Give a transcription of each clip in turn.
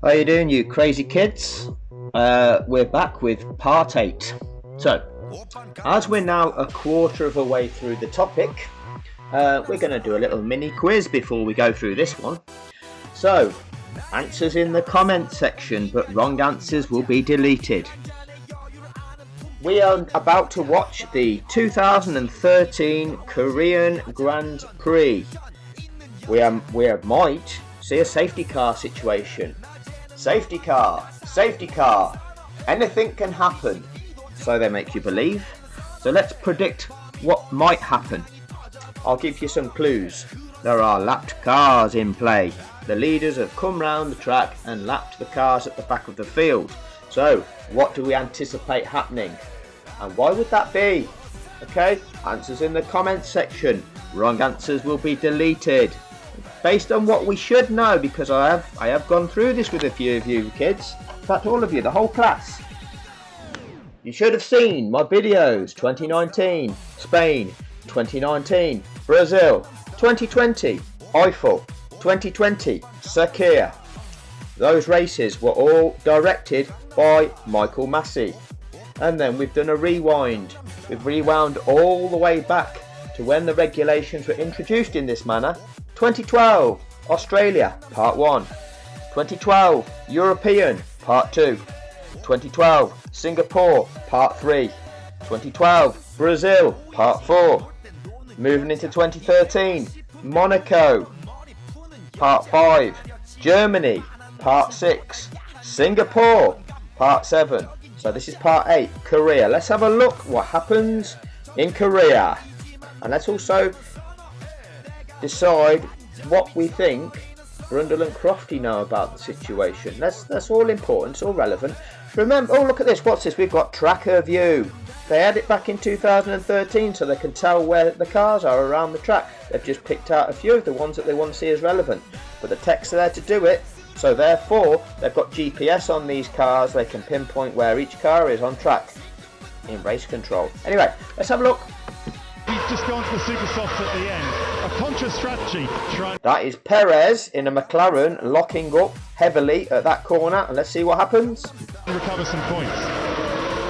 How you doing, you crazy kids? We're back with part 8. So, as we're now a quarter of a way through the topic, we're going to do a little mini quiz before we go through this one. So, answers in the comment section, but wrong answers will be deleted. We are about to watch the 2013 Korean Grand Prix. We might see a safety car situation. Safety car, anything can happen, so they make you believe. So let's predict what might happen. I'll give you some clues. There are lapped cars in play. The leaders have come round the track and lapped the cars at the back of the field. So what do we anticipate happening? And why would that be? Okay, answers in the comments section. Wrong answers will be deleted. Based on what we should know, because I have gone through this with a few of you kids. In fact, all of you, the whole class. You should have seen my videos. 2019, Spain. 2019, Brazil. 2020, Eiffel. 2020, Sakir. Those races were all directed by Michael Massey. And then we've done a rewind. We've rewound all the way back to when the regulations were introduced in this manner. 2012, Australia, Part 1. 2012, European, Part 2. 2012, Singapore, Part 3. 2012, Brazil, Part 4. Moving into 2013, Monaco, Part 5. Germany, Part 6. Singapore, Part 7. So this is Part 8, Korea. Let's have a look what happens in Korea. And let's also decide what we think Brundle and Crofty know about the situation. That's all important, it's all relevant. Remember, oh look at this, what's this? We've got tracker view. They had it back in 2013 so they can tell where the cars are around the track. They've just picked out a few of the ones that they want to see as relevant. But the tech's are there to do it, so therefore they've got GPS on these cars. They can pinpoint where each car is on track in race control. Anyway, let's have a look. He's just gone for the super softs at the end. A contra strategy. That is Perez in a McLaren locking up heavily at that corner, and let's see what happens. Recover some points.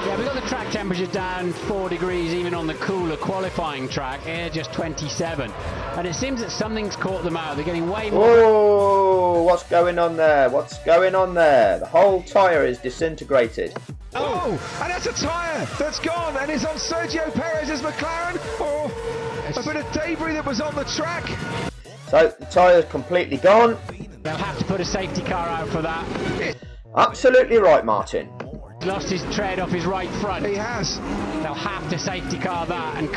Yeah, we've got the track temperature down 4 degrees even on the cooler qualifying track. Here just 27. And it seems that something's caught them out. They're getting way more... Oh, what's going on there? What's going on there? The whole tyre is disintegrated. Oh, and that's a tyre that's gone and is on Sergio Perez's McLaren, or a bit of debris that was on the track. So the tyre's completely gone. They'll have to put a safety car out for that. Absolutely right, Martin. Lost his tread off his right front. He has. They'll have to safety car that and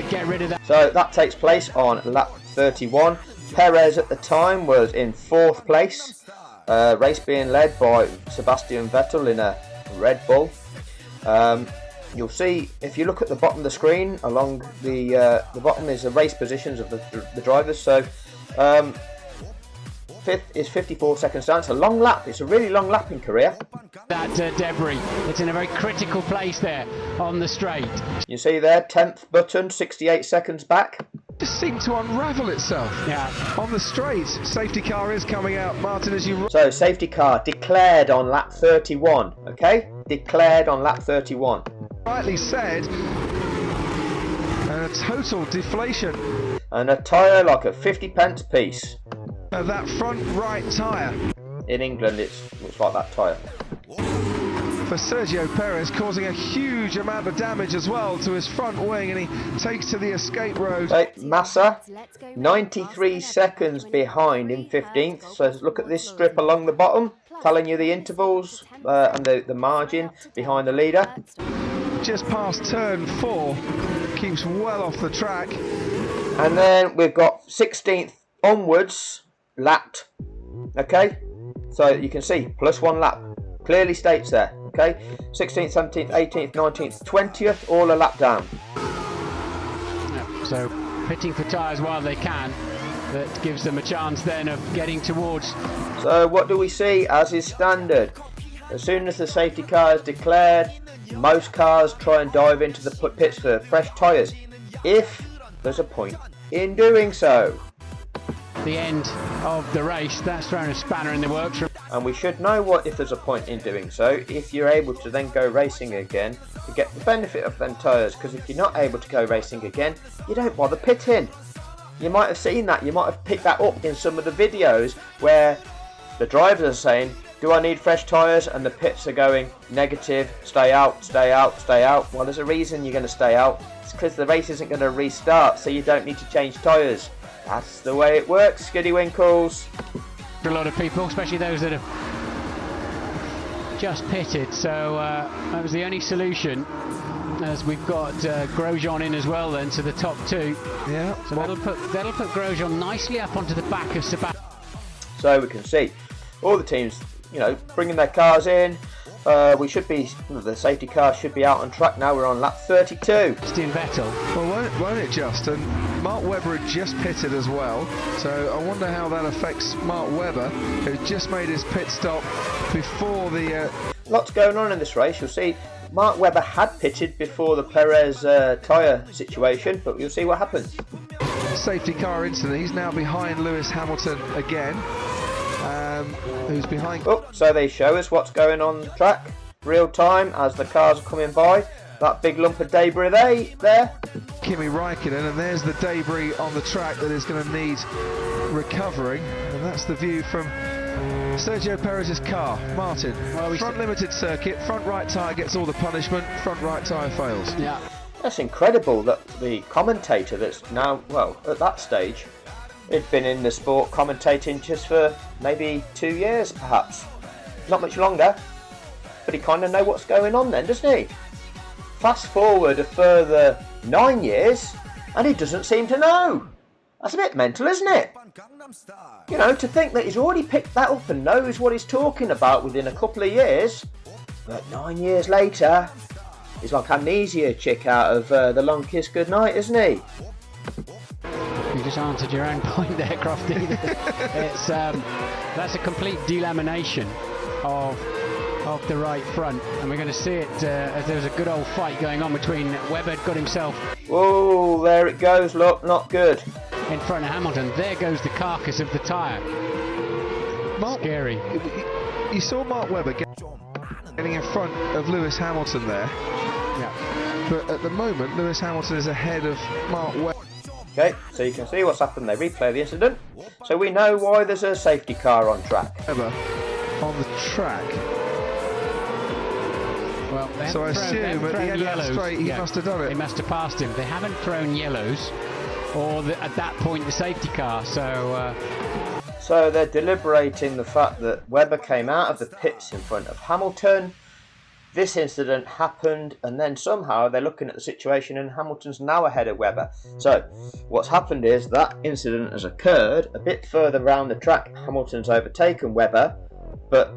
get rid of that. So that takes place on lap 31. Perez at the time was in 4th place. Race being led by Sebastian Vettel in a Red Bull. You'll see if you look at the bottom of the screen, along the bottom is the race positions of the drivers. So 5th is 54 seconds down. It's a long lap. It's a really long lap in Korea. That debris. It's in a very critical place there on the straight. You see there, 10th button, 68 seconds back. Just seemed to unravel itself. Yeah. On the straight, safety car is coming out, Martin, as you... So safety car declared on lap 31. Okay, declared on lap 31. rightly said, and a total deflation. And a tyre like a 50p piece. That front right tyre. In England, it looks like that tyre. For Sergio Perez, causing a huge amount of damage as well to his front wing, and he takes to the escape road. So, Massa, 93 seconds behind in 15th. So look at this strip along the bottom, telling you the intervals and the margin behind the leader. Just past turn 4, keeps well off the track. And then we've got 16th onwards, lapped. Okay, so you can see +1 lap. Clearly states there, okay? 16th, 17th, 18th, 19th, 20th, all a lap down. Yeah, so pitting for tyres while they can, that gives them a chance then of getting towards. So what do we see as is standard? As soon as the safety car is declared, most cars try and dive into the pits for fresh tyres, if there's a point in doing so. the end of the race. That's thrown a spanner in the works. And we should know what if there's a point in doing so, if you're able to then go racing again to get the benefit of them tyres, because if you're not able to go racing again, you don't bother pitting. You might have seen that, you might have picked that up in some of the videos where the drivers are saying, do I need fresh tyres? And the pits are going negative, stay out, stay out, stay out. Well, there's a reason you're going to stay out. It's because the race isn't going to restart, so you don't need to change tyres. That's the way it works, Skiddywinkles. For a lot of people, especially those that have just pitted, so that was the only solution, as we've got Grosjean in as well then to the top two. Yeah. So that'll put Grosjean nicely up onto the back of Sebastian. So we can see all the teams, you know, bringing their cars in. We should be, the safety car should be out on track now. We're on lap 32. Vettel. Well, won't it just? And Mark Webber had just pitted as well, so I wonder how that affects Mark Webber, who just made his pit stop before the... Lots going on in this race. You'll see Mark Webber had pitted before the Perez tyre situation, but you'll see what happens. Safety car incident. He's now behind Lewis Hamilton again, who's behind... Oh, so they show us what's going on the track, real time, as the cars are coming by. That big lump of debris there. Kimi Räikkönen, and there's the debris on the track that is going to need recovering, and that's the view from Sergio Perez's car. Martin, front limited circuit, front right tyre gets all the punishment, front right tyre fails. Yeah. That's incredible that the commentator that's now, well, at that stage, he'd been in the sport commentating just for maybe 2 years perhaps. Not much longer, but he kind of knows what's going on then, doesn't he? Fast forward a further 9 years and he doesn't seem to know. That's a bit mental, isn't it? You know, to think that he's already picked that up and knows what he's talking about within a couple of years, but 9 years later, he's like amnesia chick out of The Long Kiss Goodnight, isn't he? You just answered your own point there, Crofty. It's that's a complete delamination of the right front, and we're going to see it as there's a good old fight going on between Webber. Got himself. Whoa, there it goes. Look, not good. In front of Hamilton. There goes the carcass of the tyre. Scary. You saw Mark Webber getting in front of Lewis Hamilton there. Yeah. But at the moment, Lewis Hamilton is ahead of Mark Webber. Okay, so you can see what's happened. They replay the incident, so we know why there's a safety car on track. Webber on the track. Well, so I assume at the end of that straight, he must have done it. They must have passed him. They haven't thrown yellows, or at that point the safety car. So they're deliberating the fact that Webber came out of the pits in front of Hamilton. This incident happened, and then somehow they're looking at the situation and Hamilton's now ahead of Webber. So what's happened is that incident has occurred a bit further around the track. Hamilton's overtaken Webber, but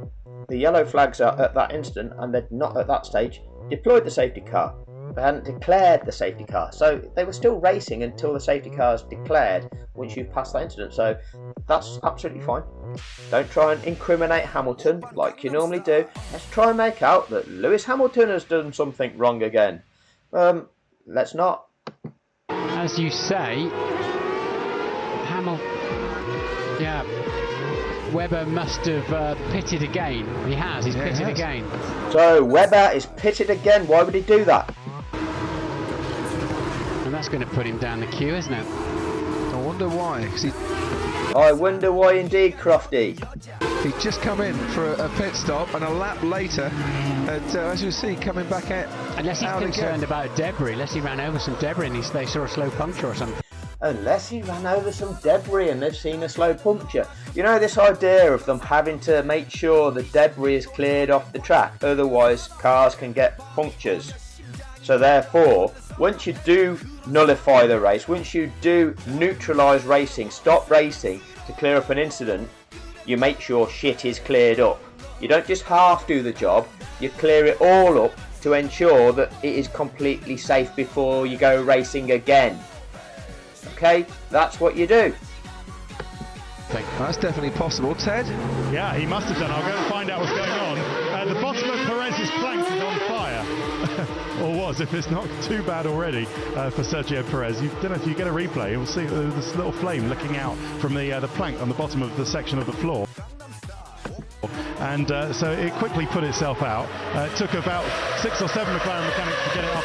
the yellow flags are at that instant, and they're not at that stage deployed the safety car. They hadn't declared the safety car, so they were still racing until the safety car is declared once you've passed that incident. So that's absolutely fine. Don't try and incriminate Hamilton like you normally do. Let's try and make out that Lewis Hamilton has done something wrong again. Let's not. As you say, Webber must have pitted again. He has. He's pitted again. So Webber is pitted again. Why would he do that? And that's going to put him down the queue, isn't it? I wonder why. I wonder why indeed, Crofty. He'd just come in for a pit stop, and a lap later, as you see, coming back out. Unless he's concerned about debris, unless he ran over some debris and they saw a slow puncture or something. Unless he ran over some debris and they've seen a slow puncture. You know, this idea of them having to make sure the debris is cleared off the track, otherwise cars can get punctures. So therefore, once you do nullify the race, once you do neutralise racing, stop racing to clear up an incident, you make sure shit is cleared up. You don't just half do the job, you clear it all up to ensure that it is completely safe before you go racing again. Okay, that's what you do. That's definitely possible. Ted? Yeah, he must have done. I'll go and find out what's going on. The bottom of Perez's plank is on fire. or was, if it's not too bad already for Sergio Perez. You don't know if you get a replay, you'll see this little flame looking out from the plank on the bottom of the section of the floor. And so it quickly put itself out. It took about 6 or 7 McLaren mechanics to get it up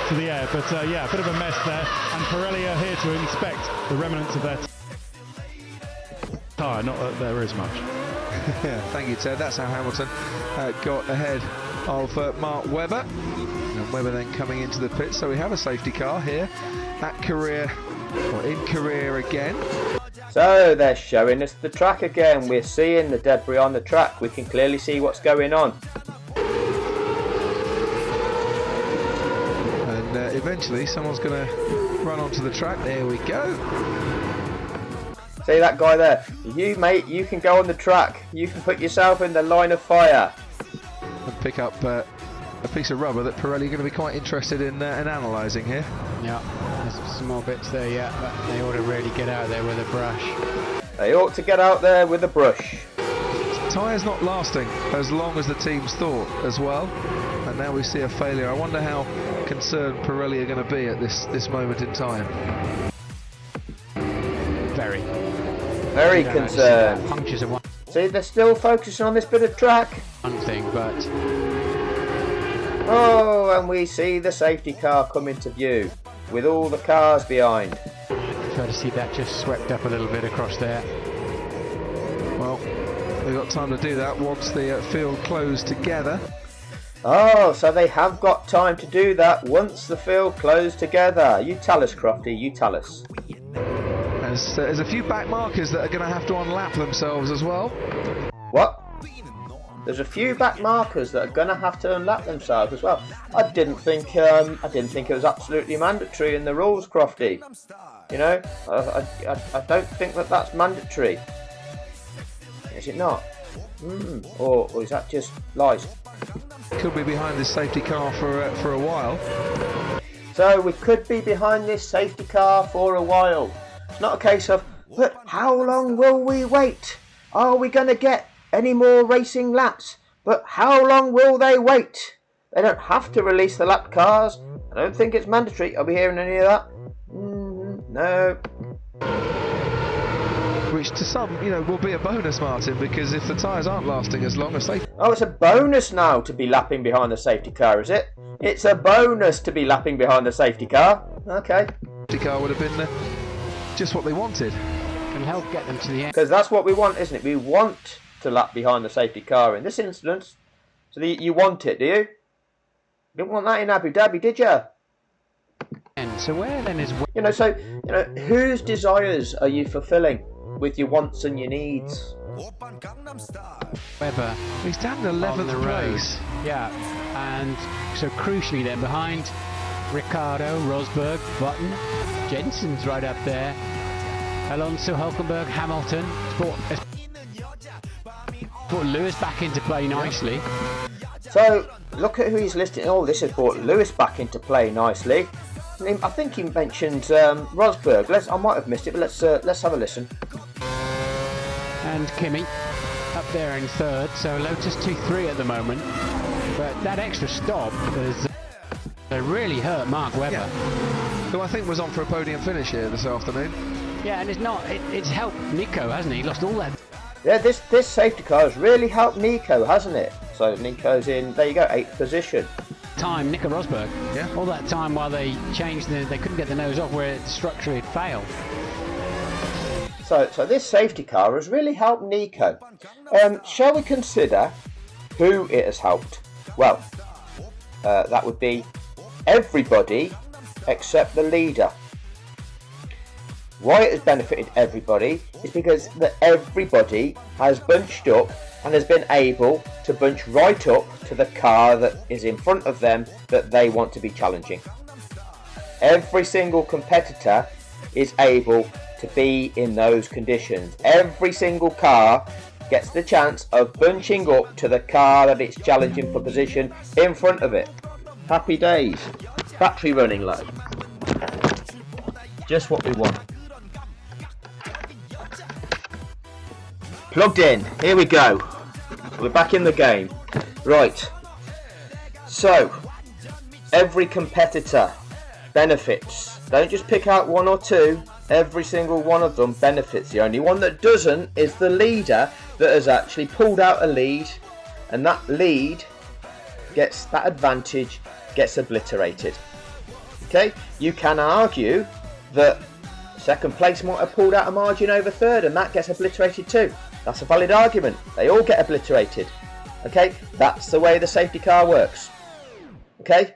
to the air. But yeah, a bit of a mess there. And Pirelli are here to inspect the remnants of their tyre. Not that there is much. Yeah, thank you, Ted. That's how Hamilton got ahead of Mark Webber. And Webber then coming into the pit. So we have a safety car here at Korea, or in Korea again. So they're showing us the track again. We're seeing the debris on the track. We can clearly see what's going on. And eventually someone's going to run onto the track. There we go. See that guy there? You, mate, you can go on the track. You can put yourself in the line of fire. And pick up a piece of rubber that Pirelli are going to be quite interested in analysing here. Yeah, there's some more bits there, yeah, but they ought to really get out there with a brush. They ought to get out there with a brush. Tyre's not lasting as long as the teams thought as well. And now we see a failure. I wonder how concerned Pirelli are going to be at this moment in time. Very concerned. Punctures are one See, they're still focusing on this bit of track. thing, but... Oh, and we see the safety car come into view with all the cars behind. Try to see that just swept up a little bit across there. Well, they've got time to do that once the field closed together. Oh, so they have got time to do that once the field closed together. You tell us, Crofty, you tell us. There's a few back markers that are going to have to unlap themselves as well. What? There's a few back markers that are going to have to unlap themselves as well. I didn't think it was absolutely mandatory in the rules, Crofty. You know, I don't think that that's mandatory. Is it not? Or is that just lies? Could be behind this safety car for a while. So we could be behind this safety car for a while. It's not a case of, but how long will we wait? Are we going to get any more racing laps? But how long will they wait? They don't have to release the lap cars. I don't think it's mandatory. Are we hearing any of that? No. Which to some, will be a bonus, Martin, because if the tyres aren't lasting as long as they... Oh, it's a bonus now to be lapping behind the safety car, is it? It's a bonus to be lapping behind the safety car. Okay. The car would have been just what they wanted. Can help get them to the end. Because that's what we want, isn't it? We want to lap behind the safety car in this instance. So you want it, do you? You didn't want that in Abu Dhabi, did you? And so where then is... whose desires are you fulfilling with your wants and your needs? Webber. He's down in 11th place. Yeah, and so crucially then behind Ricciardo, Rosberg, Button, Jensen's right up there. Alonso, Hulkenberg, Hamilton. Brought Lewis back into play nicely. So look at who he's listing. Oh, this has brought Lewis back into play nicely. I think he mentioned Rosberg. I might have missed it, but let's have a listen. And Kimi up there in third. So Lotus 2-3 at the moment. But that extra stop has really hurt Mark Webber. Yeah. Who I think was on for a podium finish here this afternoon. Yeah, and it's helped Nico, hasn't he? He lost all that. Yeah, this safety car has really helped Nico, hasn't it? So Nico's in, there you go, 8th position. Time, Nico Rosberg. Yeah. All that time while they changed, they couldn't get the nose off where it structurally had failed. So this safety car has really helped Nico. Shall we consider who it has helped? Well, that would be everybody except the leader. Why it has benefited everybody is because everybody has bunched up and has been able to bunch right up to the car that is in front of them that they want to be challenging. Every single competitor is able to be in those conditions. Every single car gets the chance of bunching up to the car that it's challenging for position in front of it. Happy days. Battery running low. Just what we want. Plugged in. Here we go. We're back in the game. Right. So, every competitor benefits. Don't just pick out one or two. Every single one of them benefits. The only one that doesn't is the leader that has actually pulled out a lead, and that lead gets that advantage gets obliterated. Okay, you can argue that second place might have pulled out a margin over third, and that gets obliterated too. That's a valid argument. They all get obliterated. Okay, that's the way the safety car works. Okay,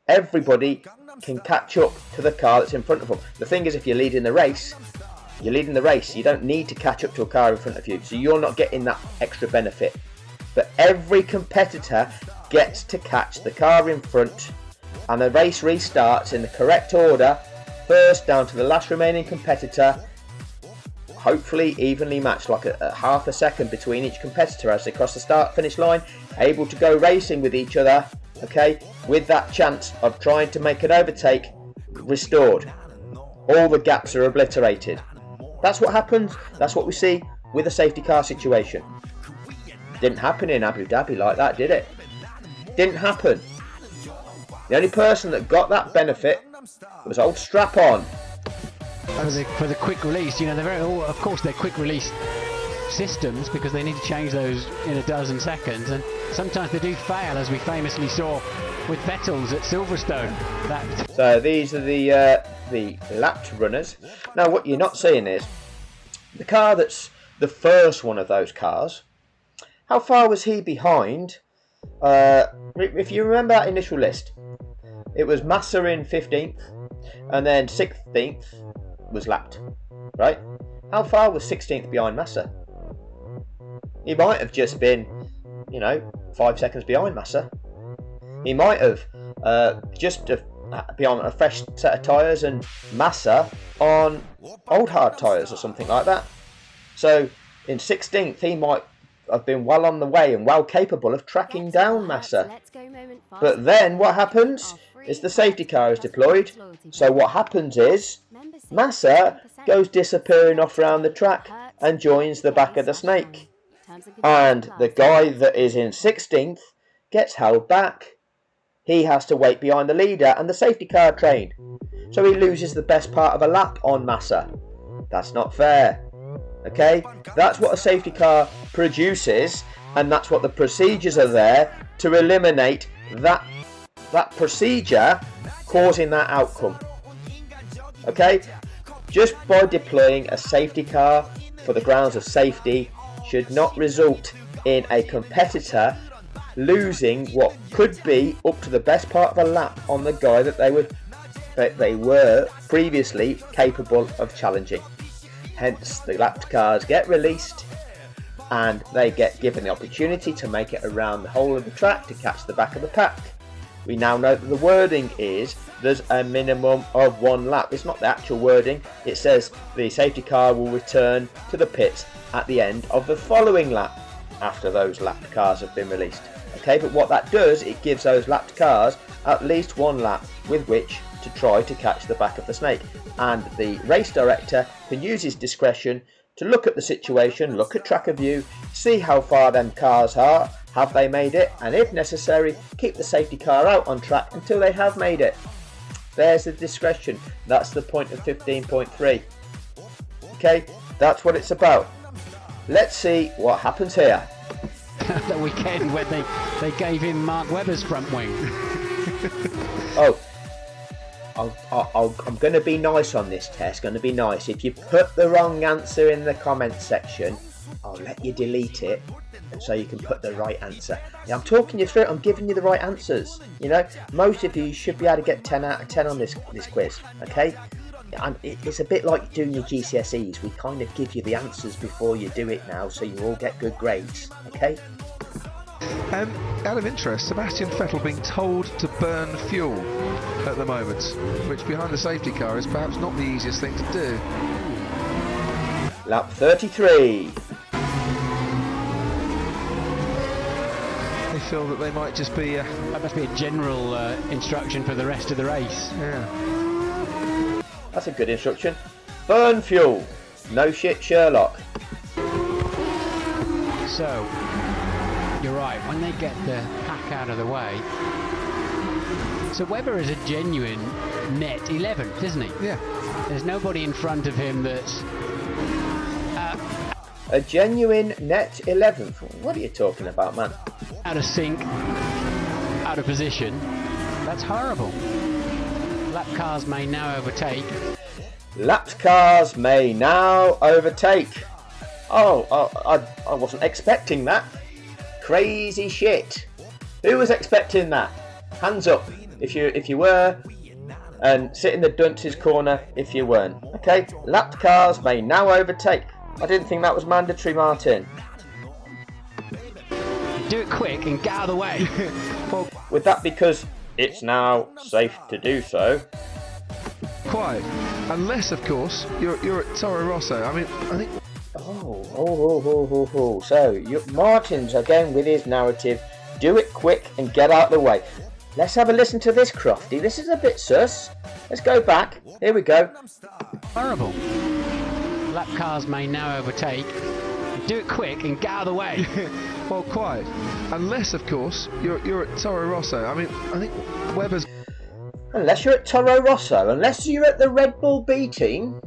everybody can catch up to the car that's in front of them. The thing is, if you're leading the race, you don't need to catch up to a car in front of you, so you're not getting that extra benefit. But every competitor gets to catch the car in front, and the race restarts in the correct order, first down to the last remaining competitor, hopefully evenly matched, like a half a second between each competitor as they cross the start finish line, able to go racing with each other, okay, with that chance of trying to make an overtake restored. All the gaps are obliterated. That's what happens. That's what we see with a safety car situation. Didn't happen in Abu Dhabi like that, did it? Didn't happen. The only person that got that benefit was old Strap-On. For the quick release, you know, of course they're quick release systems because they need to change those in a dozen seconds, and sometimes they do fail, as we famously saw with Vettel's at Silverstone. So these are the lapped runners. Now what you're not seeing is the car that's the first one of those cars. How far was he behind? If you remember that initial list, it was Massa in 15th, and then 16th was lapped, right? How far was 16th behind Massa? He might have just been, 5 seconds behind Massa. He might have just be on a fresh set of tyres and Massa on old hard tyres or something like that. So in 16th he might have been well on the way and well capable of tracking down Massa. But then what happens is the safety car is deployed. So what happens is Massa goes disappearing off around the track and joins the back of the snake. And the guy that is in 16th gets held back. He has to wait behind the leader and the safety car train. So he loses the best part of a lap on Massa. That's not fair. Okay, that's what a safety car produces, and that's what the procedures are there to eliminate that procedure causing that outcome. Okay, just by deploying a safety car for the grounds of safety should not result in a competitor losing what could be up to the best part of a lap on the guy that they were previously capable of challenging. Hence the lapped cars get released and they get given the opportunity to make it around the whole of the track to catch the back of the pack. We now know that the wording is there's a minimum of 1 lap. It's not the actual wording. It says the safety car will return to the pits at the end of the following lap after those lapped cars have been released. Okay, but what that does, it gives those lapped cars at least 1 lap with which to try to catch the back of the snake. And the race director can use his discretion to look at the situation, look at tracker view, see how far them cars are, have they made it, and if necessary, keep the safety car out on track until they have made it. There's the discretion. That's the point of 15.3. Okay, that's what it's about. Let's see what happens here. The weekend when they gave him Mark Webber's front wing. I'm going to be nice on this test. Going to be nice. If you put the wrong answer in the comments section, I'll let you delete it, and so you can put the right answer. Yeah, I'm talking you through it. I'm giving you the right answers. Most of you should be able to get 10 out of 10 on this quiz. Okay. It's a bit like doing your GCSEs. We kind of give you the answers before you do it now, so you all get good grades. Okay. Out of interest, Sebastian Vettel being told to burn fuel at the moment, which behind the safety car is perhaps not the easiest thing to do. Lap 33. They feel that they might just be... That must be a general instruction for the rest of the race. Yeah. That's a good instruction. Burn fuel. No shit, Sherlock. So, you're right. When they get the pack out of the way, So Webber is a genuine net 11th, isn't he? Yeah. There's nobody in front of him that's... A genuine net 11th? What are you talking about, man? out of sync, out of position. That's horrible. Lap cars may now overtake. Lapped cars may now overtake. Oh, I wasn't expecting that. Crazy shit. Who was expecting that? Hands up if you were, and sit in the dunce's corner if you weren't. Okay, lapped cars may now overtake. I didn't think that was mandatory, Martin. Do it quick and get out of the way. Well, with that, because it's now safe to do so. Quite. Unless, of course, you're at Toro Rosso. I mean, I think... So, Martin's again with his narrative. Do it quick and get out of the way. Let's have a listen to this, Crofty. This is a bit sus. Let's go back. Here we go. Horrible. Lap cars may now overtake. Do it quick and get out of the way. Well, quite. Unless, of course, you're at Toro Rosso. I mean, I think Webber's... Unless you're at Toro Rosso, unless you're at the Red Bull B team,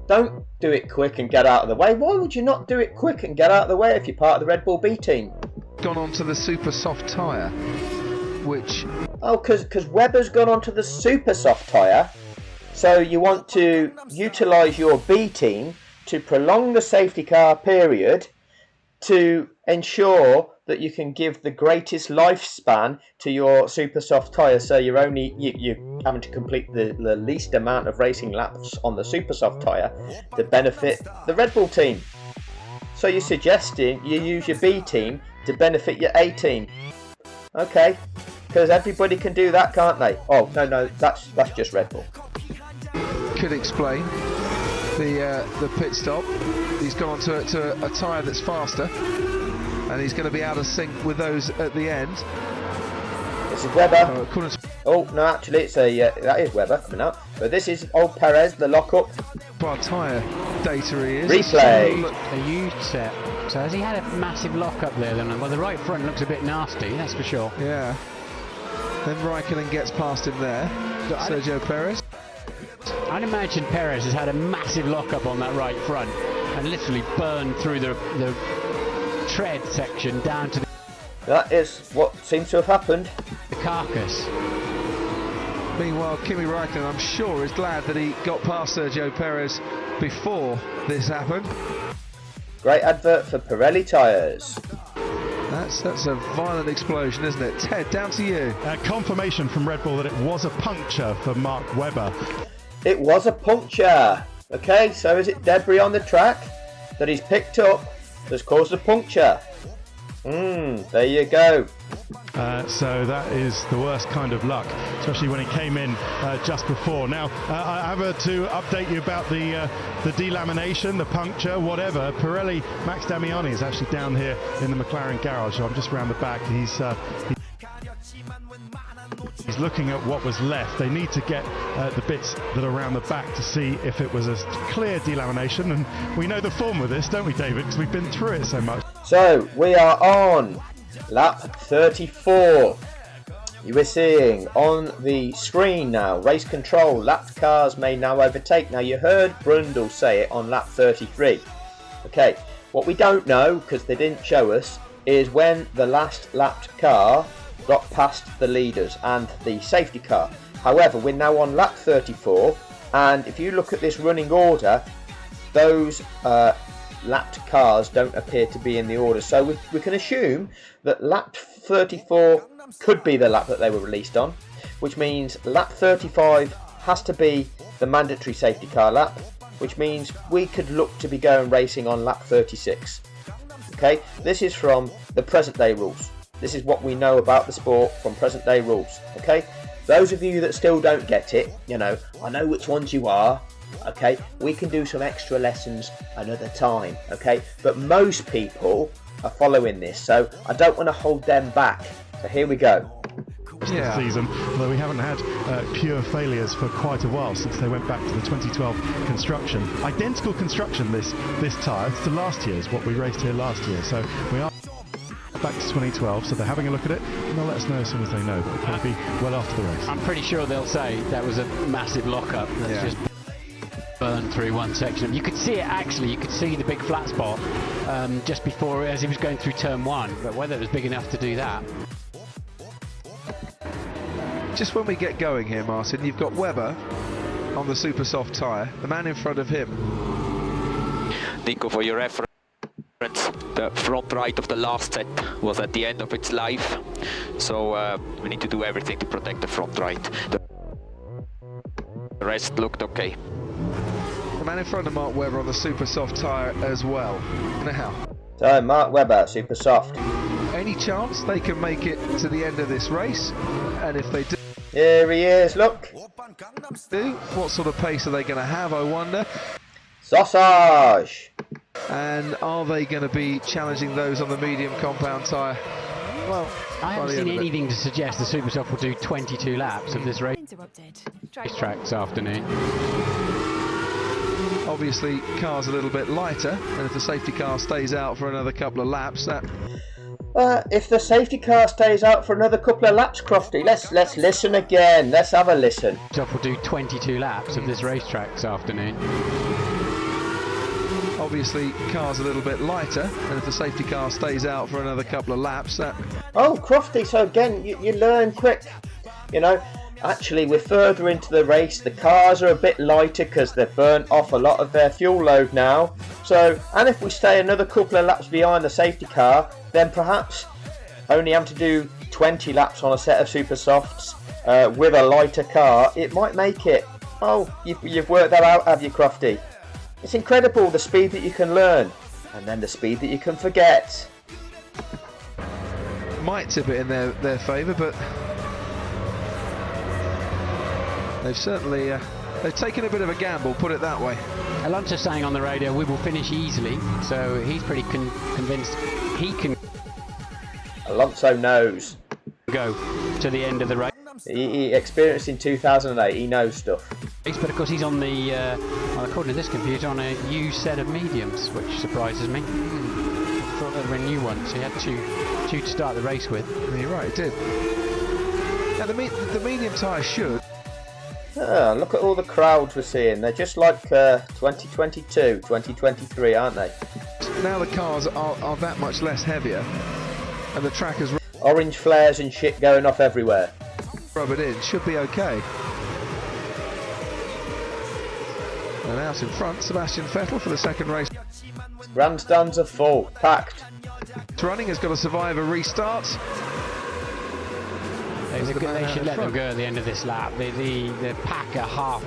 don't do it quick and get out of the way. Why would you not do it quick and get out of the way if you're part of the Red Bull B team? Gone on to the super soft tyre, which... Oh, because Webber's gone onto the super soft tyre, so you want to utilise your B team to prolong the safety car period to ensure that you can give the greatest lifespan to your super soft tyre, so you're having to complete the least amount of racing laps on the super soft tyre to benefit the Red Bull team. So you're suggesting you use your B team to benefit your A team. Okay, because everybody can do that, can't they? Oh, no, that's just Red Bull. Could explain the pit stop. He's gone on to a tyre that's faster, and he's going to be out of sync with those at the end. This is Webber. Oh, no, actually, it's that is Webber coming up. But this is old Perez, the lockup. By tyre data he is. Replay. A huge set. So has he had a massive lock up there then? Well, the right front looks a bit nasty, that's for sure. Yeah. Then Raikkonen gets past him there. Sergio Perez. I'd imagine Perez has had a massive lock-up on that right front and literally burned through the tread section down to That is what seems to have happened. the carcass. Meanwhile, Kimi Raikkonen, I'm sure, is glad that he got past Sergio Perez before this happened. Great advert for Pirelli tyres. That's a violent explosion, isn't it? Ted, down to you. Confirmation from Red Bull that it was a puncture for Mark Webber. It was a puncture. Okay, so is it debris on the track that he's picked up that's caused a puncture? There you go. So that is the worst kind of luck, especially when he came in just before. Now, I have to update you about the delamination, the puncture, whatever. Pirelli, Max Damiani is actually down here in the McLaren garage, so I'm just around the back. He's looking at what was left. They need to get the bits that are around the back to see if it was a clear delamination, and we know the form of this, don't we, David, because we've been through it so much. So we are on lap 34. You were seeing on the screen now, race control, lapped cars may now overtake. Now you heard Brundle say it on lap 33. Okay, what we don't know, because they didn't show us, is when the last lapped car got past the leaders and the safety car. However, we're now on lap 34, and if you look at this running order, those lapped cars don't appear to be in the order, so we can assume that lap 34 could be the lap that they were released on, which means lap 35 has to be the mandatory safety car lap, which means we could look to be going racing on lap 36. Okay, this is from the present day rules. This is what we know about the sport from present day rules. Okay, those of you that still don't get it, I know which ones you are. Okay, we can do some extra lessons another time. Okay, but most people are following this, so I don't want to hold them back. So here we go. This season, although we haven't had pure failures for quite a while since they went back to the 2012 construction. Identical construction this tyre to last year's, what we raced here last year. So we are back to 2012, so they're having a look at it, and they'll let us know as soon as they know, but it'll probably be well after the race. I'm pretty sure they'll say that was a massive lock-up that's just burned through one section. You could see it actually, you could see the big flat spot just before, as he was going through turn one, but whether it was big enough to do that. Just when we get going here, Martin, you've got Webber on the super soft tyre, the man in front of him. Nico, for your reference, the front right of the last set was at the end of its life, so we need to do everything to protect the front right. The rest looked okay. The man in front of Mark Webber on the super soft tyre as well. Now, So Mark Webber, super soft. any chance they can make it to the end of this race? And if they Here he is, look. do, what sort of pace are they going to have, I wonder? Sausage. And are they going to be challenging those on the medium compound tyre? Well, I haven't seen anything to suggest the Supersoft will do 22 laps of this racetrack this afternoon. Obviously, car's a little bit lighter, and if the safety car stays out for another couple of laps, that... If the safety car stays out for another couple of laps, Crofty, let's listen again. Let's have a listen. Supersoft will do 22 laps of this racetrack this afternoon. Obviously, car's a little bit lighter, and if the safety car stays out for another couple of laps, that... Oh, Crofty, so again, you learn quick. You know, actually, we're further into the race. The cars are a bit lighter because they've burnt off a lot of their fuel load now. So, and if we stay another couple of laps behind the safety car, then perhaps only having to do 20 laps on a set of super softs with a lighter car, it might make it. Oh, you've worked that out, have you, Crofty? It's incredible the speed that you can learn, and then the speed that you can forget. Might tip it in their favour, but they've certainly they've taken a bit of a gamble, put it that way. Alonso's saying on the radio we will finish easily, so he's pretty convinced he can Alonso knows. Go to the end of the race. He experienced in 2008, he knows stuff. But of course he's on the, well, according to this computer, on a used set of mediums, which surprises me. I thought they were new ones. He had two to start the race with. You're right, it did. Now the medium tyre should. Look at all the crowds we're seeing. They're just like 2022, 2023, aren't they? Now the cars are that much less heavier, and the track has Orange flares and shit going off everywhere. rub it in. Should be okay. And out in front, Sebastian Vettel for the second race. Grandstands are full, packed. Running has got to survive a restart. They should let them go at the end of this lap. The pack are half,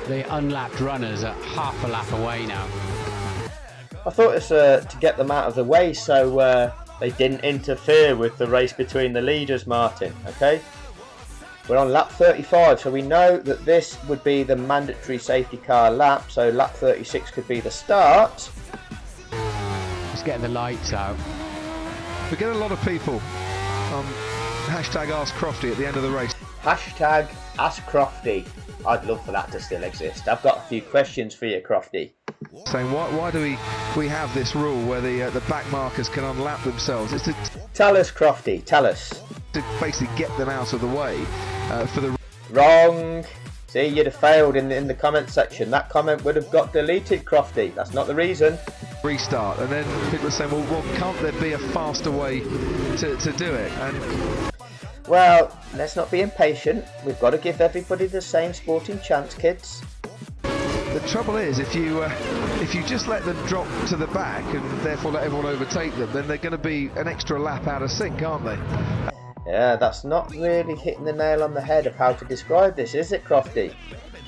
the unlapped runners are half a lap away now. I thought it's to get them out of the way so they didn't interfere with the race between the leaders, Martin, okay? We're on lap 35, so we know that this would be the mandatory safety car lap, so lap 36 could be the start. Let's get the lights out. We get a lot of people on hashtag Ask Crofty at the end of the race. Hashtag Ask Crofty. I'd love for that to still exist. I've got a few questions for you, Crofty. Saying why do we have this rule where the back markers can unlap themselves? It's to Tell us, Crofty, tell us. basically get them out of the way for the... Wrong. See, you'd have failed in the comment section. That comment would have got deleted, Crofty. That's not the reason. Restart. And then people are saying, well can't there be a faster way to do it? And Well, let's not be impatient. We've got to give everybody the same sporting chance, kids. the trouble is, if you just let them drop to the back and therefore let everyone overtake them, then they're going to be an extra lap out of sync, aren't they? Yeah, that's not really hitting the nail on the head of how to describe this, is it, Crofty?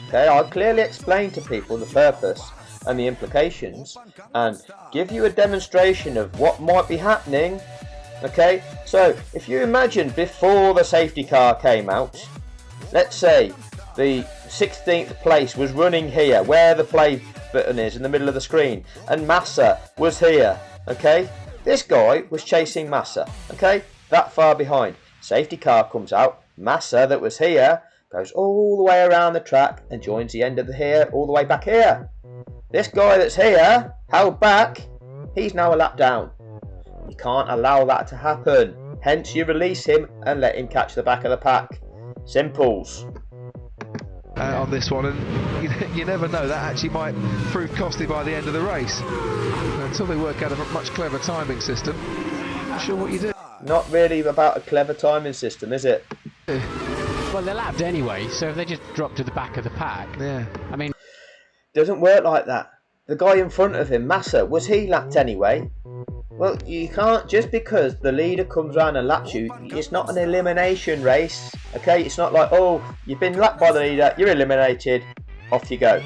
Okay, I'll clearly explain to people the purpose and the implications and give you a demonstration of what might be happening. Okay, so if you imagine before the safety car came out, let's say the 16th place was running here, where the play button is in the middle of the screen, and Massa was here, okay? This guy was chasing Massa, okay? That far behind. Safety car comes out, Massa that was here goes all the way around the track and joins the end of the here all the way back here. This guy that's here, held back, he's now a lap down. You can't allow that to happen. Hence you release him and let him catch the back of the pack. Simples. On this one, and you never know, that actually might prove costly by the end of the race. Until they work out a much clever timing system, I'm not sure what you do. Not really about a clever timing system, is it? Well, they're lapped anyway, so if they just drop to the back of the pack, Yeah. I mean... Doesn't work like that. The guy in front of him, Massa, was he lapped anyway? Well, you can't, just because the leader comes around and laps you, it's not an elimination race, okay? It's not like, oh, you've been lapped by the leader, you're eliminated, off you go.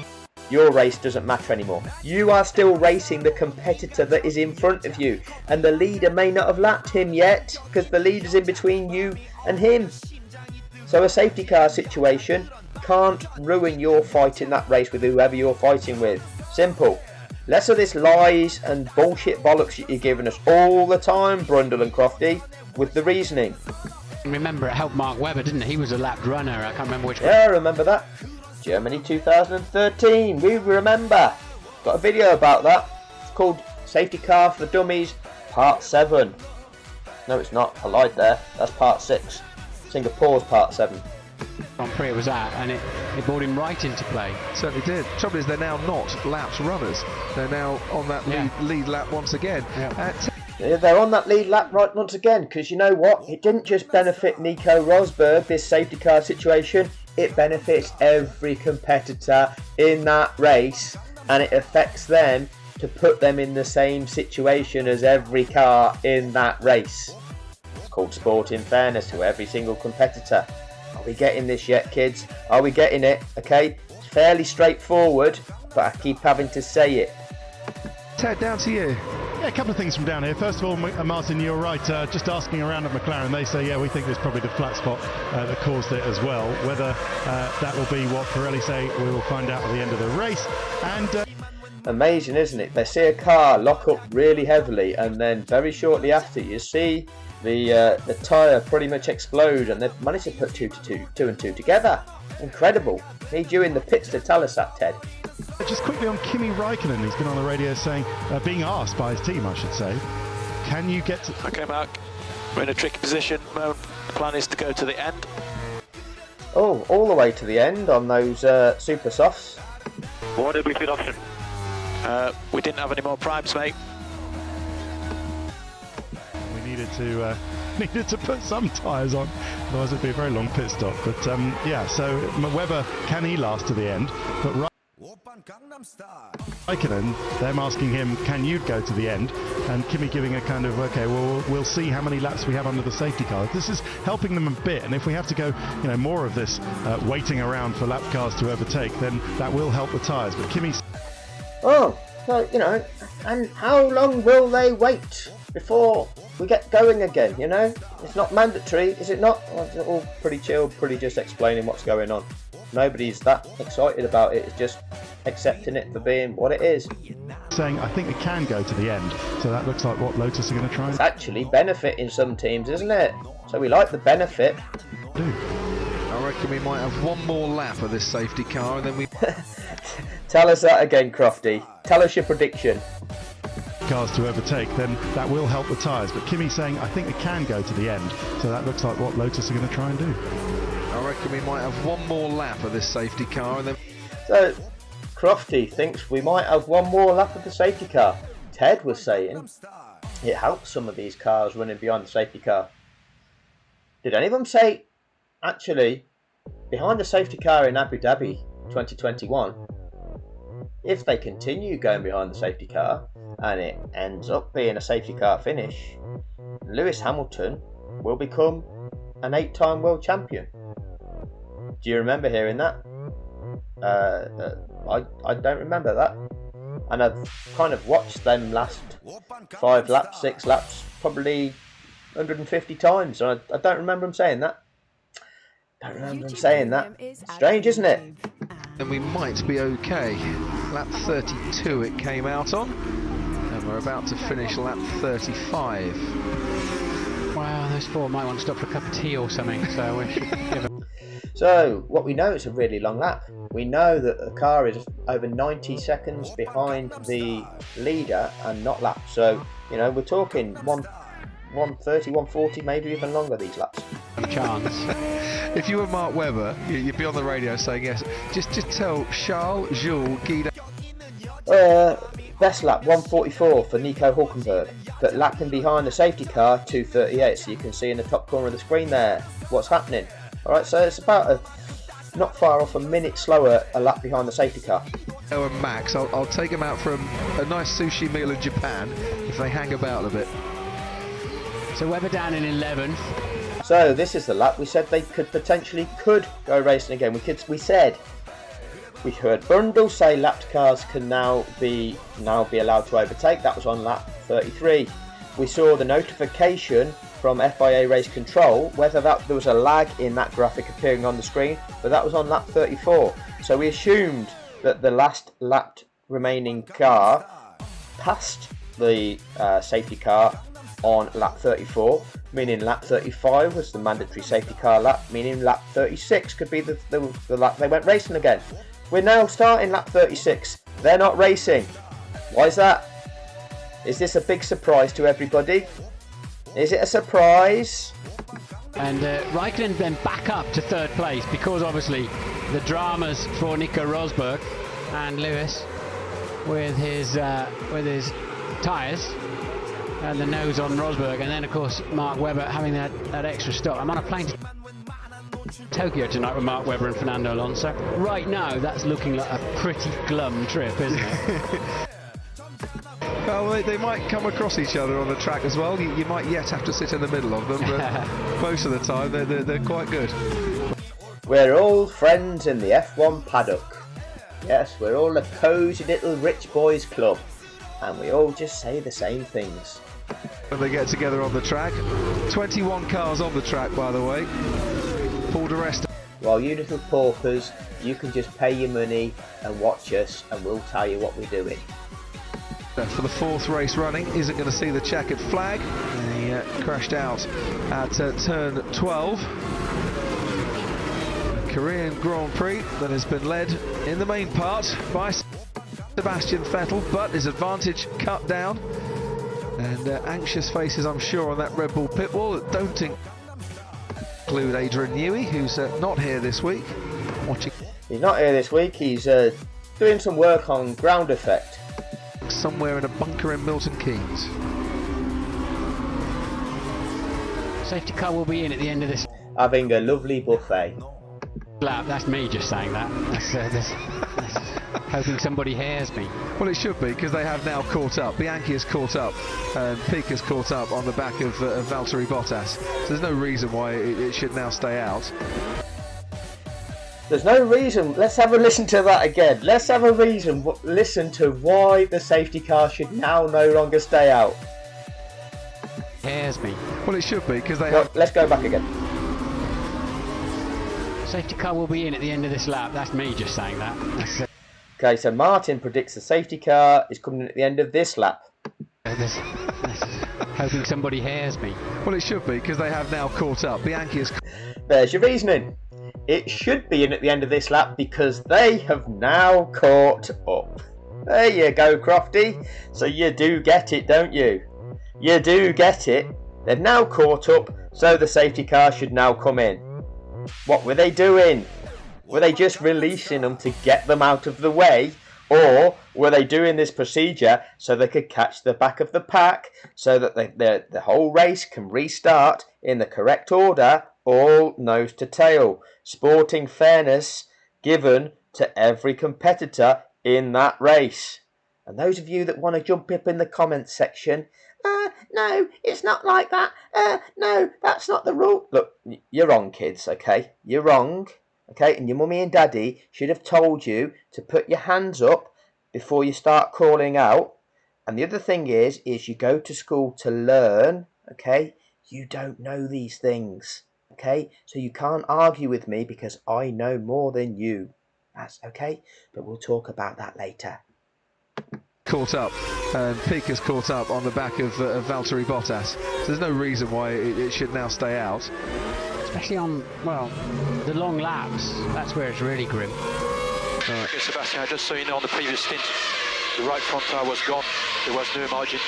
Your race doesn't matter anymore. You are still racing the competitor that is in front of you, and the leader may not have lapped him yet, because the leader's in between you and him. So a safety car situation can't ruin your fight in that race with whoever you're fighting with. Simple. Less of this lies and bullshit bollocks that you're giving us all the time, Brundle and Crofty, with the reasoning. Remember, it helped Mark Webber, didn't it? He was a lapped runner. I can't remember which one. Yeah, I remember that. Germany 2013, we remember. Got a video about that. It's called Safety Car for Dummies, Part 7. No, it's not. I lied there. That's Part 6. Singapore's Part 7. Grand Prix it was at, and it brought him right into play. Certainly did. Trouble is, they're now not lapped runners. They're now on that lead lap once again. Yeah, they're on that lead lap right once again, because you know what? It didn't just benefit Nico Rosberg, this safety car situation. It benefits every competitor in that race, and it affects them to put them in the same situation as every car in that race. It's called sporting fairness to every single competitor. Are we getting this yet, kids? Are we getting it? Okay, it's fairly straightforward, but I keep having to say it. Ted, down to you. Yeah, a couple of things from down here. First of all, Martin, you're right. Just asking around at McLaren, they say, yeah, we think there's probably the flat spot that caused it as well. Whether that will be what Pirelli say, we will find out at the end of the race. And amazing, isn't it? They see a car lock up really heavily, and then very shortly after, you see the tyre pretty much explode, and they've managed to put two and two together. Incredible. Need you in the pits to tell us that, Ted. Just quickly on Kimi Räikkönen, he's been on the radio saying, being asked by his team, I should say, can you get to... Okay, Mark, we're in a tricky position. The plan is to go to the end. Oh, all the way to the end on those super softs. What did we fit option? We didn't have any more primes, mate. We needed to put some tyres on, otherwise it'd be a very long pit stop. But yeah, so Webber, can he last to the end? But Räikkönen, them asking him, can you go to the end? And Kimi giving a kind of, okay, well, we'll see how many laps we have under the safety car. This is helping them a bit, and if we have to go, more of this waiting around for lap cars to overtake, then that will help the tyres. But Kimi's... Oh, so, and how long will they wait before we get going again, It's not mandatory, is it not? Well, it's all pretty chilled, pretty just explaining what's going on. Nobody's that excited about it, it's just accepting it for being what it is. Saying, I think we can go to the end, so that looks like what Lotus are going to try. It's actually benefiting some teams, isn't it? So we like the benefit. I reckon we might have one more lap of this safety car, and then we... Tell us that again, Crofty. Tell us your prediction. Cars to overtake, then that will help the tyres. But Kimi saying, I think we can go to the end, so that looks like what Lotus are going to try and do. I reckon we might have one more lap of this safety car, and then... So, Crofty thinks we might have one more lap of the safety car. Ted was saying it helps some of these cars running behind the safety car. Did any of them say, actually, behind the safety car in Abu Dhabi 2021, if they continue going behind the safety car and it ends up being a safety car finish, Lewis Hamilton will become an 8-time world champion? Do you remember hearing that? I don't remember that. And I've kind of watched them last 5 laps, 6 laps, probably 150 times. And I don't remember him saying that. Don't remember him saying that. Strange, isn't it? And we might be okay. Lap 32 it came out on. And we're about to finish lap 35. Wow, those four might want to stop for a cup of tea or something, so we should give them... So, what we know, it's a really long lap. We know that the car is over 90 seconds behind the leader and not lapped. So, You know, we're talking 130, 140, maybe even longer these laps. Chance. If you were Mark Webber, you'd be on the radio saying yes. Just tell Charles, Jules, Guido. Best lap 144 for Nico Hulkenberg, but lapping behind the safety car 238. So you can see in the top corner of the screen there what's happening. All right, so it's about not far off a minute slower a lap behind the safety car. Oh, and Max, I'll take them out for a nice sushi meal in Japan if they hang about a bit. So Webber down in 11th. So this is the lap we said they potentially could go racing again. We heard Brundle say lapped cars can now be allowed to overtake. That was on lap 33. We saw the notification from FIA Race Control, whether there was a lag in that graphic appearing on the screen, but that was on lap 34. So we assumed that the last lapped remaining car passed the safety car on lap 34, meaning lap 35 was the mandatory safety car lap, meaning lap 36 could be the lap they went racing again. We're now starting lap 36. They're not racing. Why is that? Is this a big surprise to everybody? Is it a surprise? And Raikkonen then back up to third place because obviously the dramas for Nico Rosberg and Lewis with his tyres and the nose on Rosberg, and then of course Mark Webber having that extra stop. I'm on a plane to Tokyo tonight with Mark Webber and Fernando Alonso. Right now that's looking like a pretty glum trip, isn't it? Well, they might come across each other on the track as well. You might yet have to sit in the middle of them, but most of the time they're quite good. We're all friends in the F1 paddock. Yes, we're all a cosy little rich boys club, and we all just say the same things. When they get together on the track, 21 cars on the track, by the way. Paul de Resta. While you little paupers, you can just pay your money and watch us, and we'll tell you what we're doing. For the fourth race running, isn't going to see the checkered flag. He crashed out at turn 12. Korean Grand Prix that has been led in the main part by Sebastian Vettel, but his advantage cut down. And anxious faces, I'm sure, on that Red Bull pit wall that don't include Adrian Newey, who's not here this week. He's not here this week. He's doing some work on ground effect somewhere in a bunker in Milton Keynes. Safety car will be in at the end of this. Having a lovely buffet. Lap. That's me just saying that. That's hoping somebody hears me. Well, it should be, because they have now caught up. Bianchi has caught up, and Pique has caught up on the back of Valtteri Bottas. So there's no reason why it should now stay out. There's no reason. Let's have a listen to that again. Let's have a reason. Listen to why the safety car should now no longer stay out. Hears me. Well, it should be, because they No, have... let's go back again. Safety car will be in at the end of this lap. That's me just saying that. Okay, so Martin predicts the safety car is coming in at the end of this lap. Hoping somebody hears me. Well, it should be, because they have now caught up. Bianchi has... There's your reasoning. It should be in at the end of this lap because they have now caught up. There you go, Crofty. So you do get it, don't you? You do get it. They've now caught up, so the safety car should now come in. What were they doing? Were they just releasing them to get them out of the way? Or were they doing this procedure so they could catch the back of the pack so that the whole race can restart in the correct order, all nose to tail, sporting fairness given to every competitor in that race? And those of you that want to jump up in the comments section, no, it's not like that. No, that's not the rule. Look, you're wrong, kids, okay? You're wrong. Okay, and your mummy and daddy should have told you to put your hands up before you start calling out. And the other thing is you go to school to learn, okay? You don't know these things, okay? So you can't argue with me because I know more than you. That's okay, but we'll talk about that later. Caught up, and Pique has caught up on the back of Valtteri Bottas. So there's no reason why it should now stay out. Especially on, well, the long laps. That's where it's really grim. Okay, Sebastian, just so you know, on the previous stint, the right front tyre was gone. There was no margin.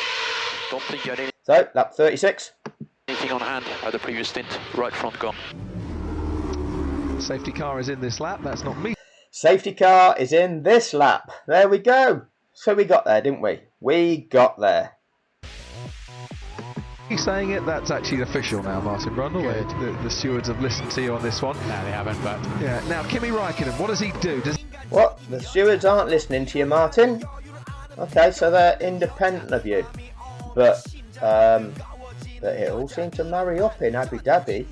Don't think you had So, lap 36. anything on hand at the previous stint. Right front gone. Safety car is in this lap. That's not me Safety car is in this lap. There we go. So we got there, didn't we? We got there. saying it. That's actually official now, Martin Brundle. The stewards have listened to you on this one. No, they haven't, but... Yeah. Now, Kimi Räikkönen, what does he do? What? The stewards aren't listening to you, Martin? Okay, so they're independent of you. But it all seemed to marry up in Abu Dhabi.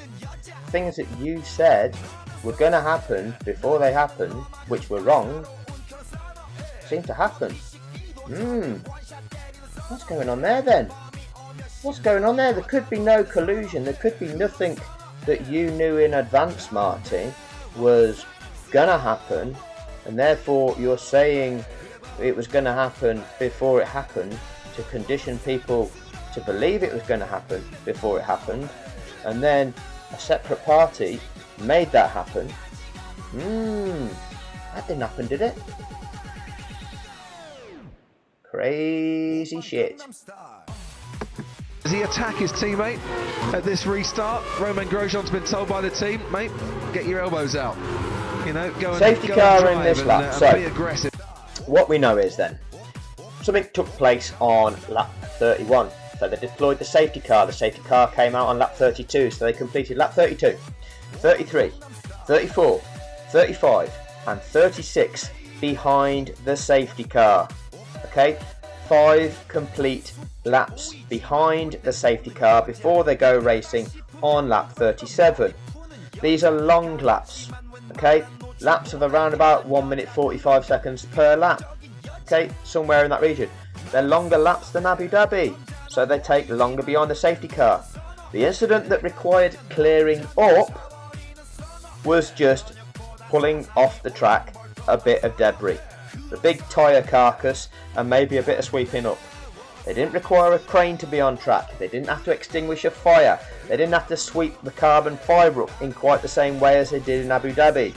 Things that you said were going to happen before they happened, which were wrong, seem to happen. What's going on there then? What's going on there? There could be no collusion. There could be nothing that you knew in advance, Martin, was going to happen, and therefore you're saying it was going to happen before it happened to condition people to believe it was going to happen before it happened, and then a separate party made that happen. That didn't happen, did it? Crazy shit. Does he attack his teammate at this restart? Romain Grosjean's been told by the team, mate, get your elbows out. You know, go and safety go car and in this lap. and So be aggressive. What we know is then something took place on lap 31. So they deployed the safety car. The safety car came out on lap 32. So they completed lap 32, 33, 34, 35, and 36 behind the safety car. Okay, 5 complete laps behind the safety car before they go racing on lap 37. These are long laps, okay, laps of around about 1 minute 45 seconds per lap, okay, somewhere in that region. They're longer laps than Abu Dhabi, so they take longer behind the safety car. The incident that required clearing up was just pulling off the track a bit of debris, the big tyre carcass, and maybe a bit of sweeping up. They didn't require a crane to be on track. They didn't have to extinguish a fire. They didn't have to sweep the carbon fibre up in quite the same way as they did in Abu Dhabi.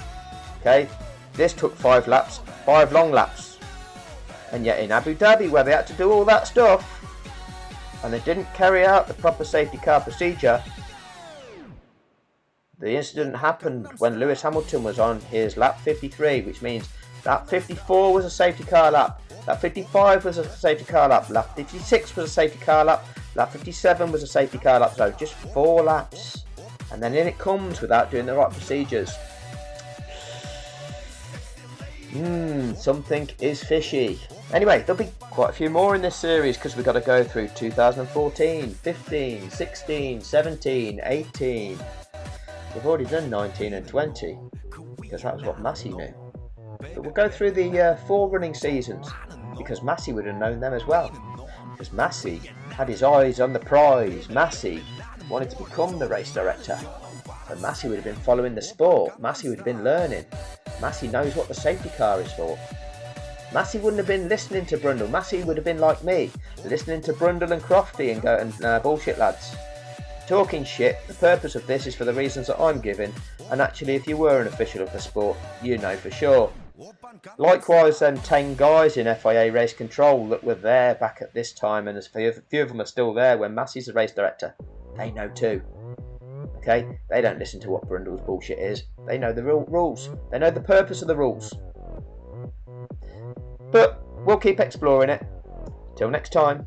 Okay, this took 5 laps, 5 long laps. And yet in Abu Dhabi, where they had to do all that stuff, and they didn't carry out the proper safety car procedure, the incident happened when Lewis Hamilton was on his lap 53, which means lap 54 was a safety car lap, lap 55 was a safety car lap, lap 56 was a safety car lap, lap 57 was a safety car lap, so just 4 laps. And then in it comes without doing the right procedures. Something is fishy. Anyway, there'll be quite a few more in this series because we've got to go through 2014, 15, 16, 17, 18. We've already done 19 and 20 because that was what Massey knew. But we'll go through the 4 running seasons because Massey would have known them as well. Because Massey had his eyes on the prize. Massey wanted to become the race director. So Massey would have been following the sport. Massey would have been learning. Massey knows what the safety car is for. Massey wouldn't have been listening to Brundle. Massey would have been like me, listening to Brundle and Crofty and going, bullshit lads. Talking shit. The purpose of this is for the reasons that I'm giving, and actually if you were an official of the sport, you know for sure. Likewise, then 10 guys in FIA race control that were there back at this time, and a few of them are still there when Massey's the race director. They know too. Okay, they don't listen to what Brundle's bullshit is. They know the real rules. They know the purpose of the rules. But we'll keep exploring it. Till next time.